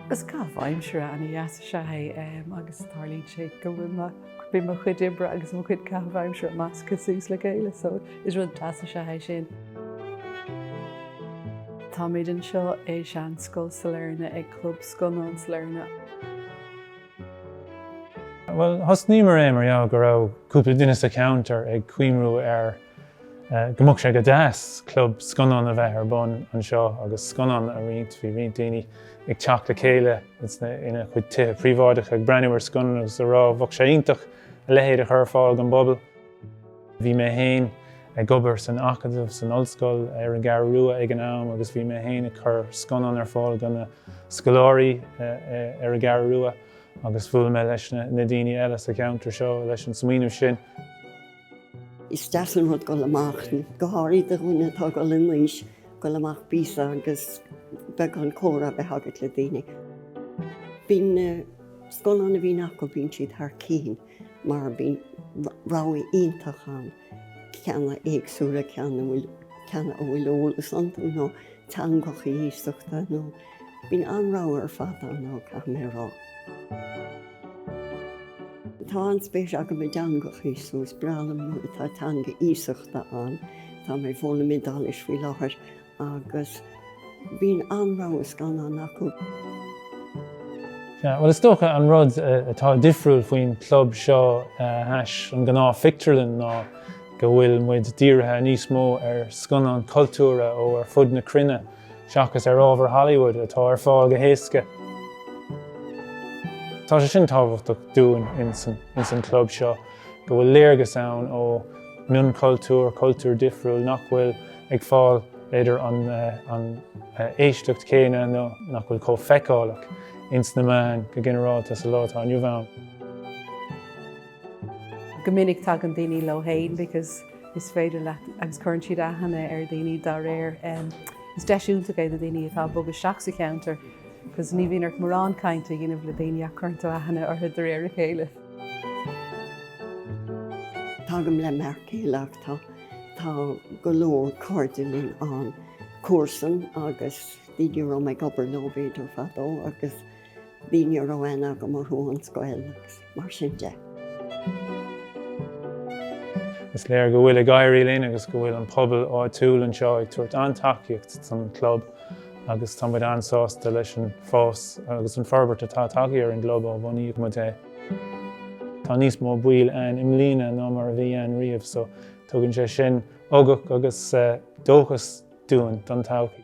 Agus cá bhaim sure anna dheasa se agus tarlíonn sé go bhfuil mo chuid ibre agus mo chuid cá bhaim sure más cosús le chéile, so is rud tasa se sin. Tá méid an seo é sean Scáil Sailearna ag Club Scannán Sailearna. Well, hosní mar go raibh cúpla duine sa counter ag cuimhrú gomach sé go deas Club Scannán a bheith ar bun an seo agus Scannán a riint bhí riint daoine ag teach le chéile ina chuid tithe príomháideach ag breanúir Scannán agus a rá bhach sé iontach a lehéad a chur fáil an bobbal. Bhí mé héin ag gobar san acadamh san ollscoil ar an gcéir rua ag an am agus bhí mé héin a chur Scannán ar fáil gan na scoláirí ar an gcéir rua agus bhuail mé leis na daoine eile sa counter seo leis an smaoinú sin. Is deasan rud go amachtain, go háirí de dhúna tá go limuis go amach bísa agus beag an córa be hagad le daoine. Bhín Scannán a bhín acu bhín siad thar cín, mar bhín ráí iontachán ceanna éagsúla ceanna bhfuil ólas antú nó teangacha íosteachta nó bhín anrá ar fada nó cha mé rá. Tá an spéis aga mé deangacha íosús brealam nó tá teanga íosteachta an, tá mé bhóna medalis faoi láthair agus bhín anrá Scannán acu. Well, is tócha an rud atá difriúil faoin club seo theis an gná fictarlann ná go bhfuil muid dírithe níos mó ar Scannán cultúra ó ar fud na cruinne seachas ar ábhar Hollywood atá ar fáil go héasca. Tá sé sin tábhachtach dúin in san club seo go bhfuil léargas ann ó mion cultúr difriúil nach bhfuil ag fáil idir an éisteacht céine nó nach bhfuil có feicálaach ins na man go generálta sa látá aniu bhain. Go minic tá an daoine le héin because is féidir le agus chuann siad aithne ar daoine dá réir. Is deisiúnta go a daoine atá bogus seach sa counter, because ní bhíon ort marrán cainte dhéanamh le daoine a chuirta aithne ar chuid réir a chéile. Tágam le mar céileach tá go leor cordilín an cuasan agus daoine rá me gobar nóbéidir fadó agus daoine roiine go marthú an scoil agus mar sin de. Is léir go bhfuil a gaiirí linn agus go bhfuil an phobal áitiúil an seo ag tuairt antaíocht san club agus tá muid ansásta leis an fós agus an forbairt atá tacaí ar an glob ó bhaíoch mu é. Tá níos mó buail an imlína ná mar a bhí an riamh, so tugann sé sin ógach agus dóchas dúin don todhchaí.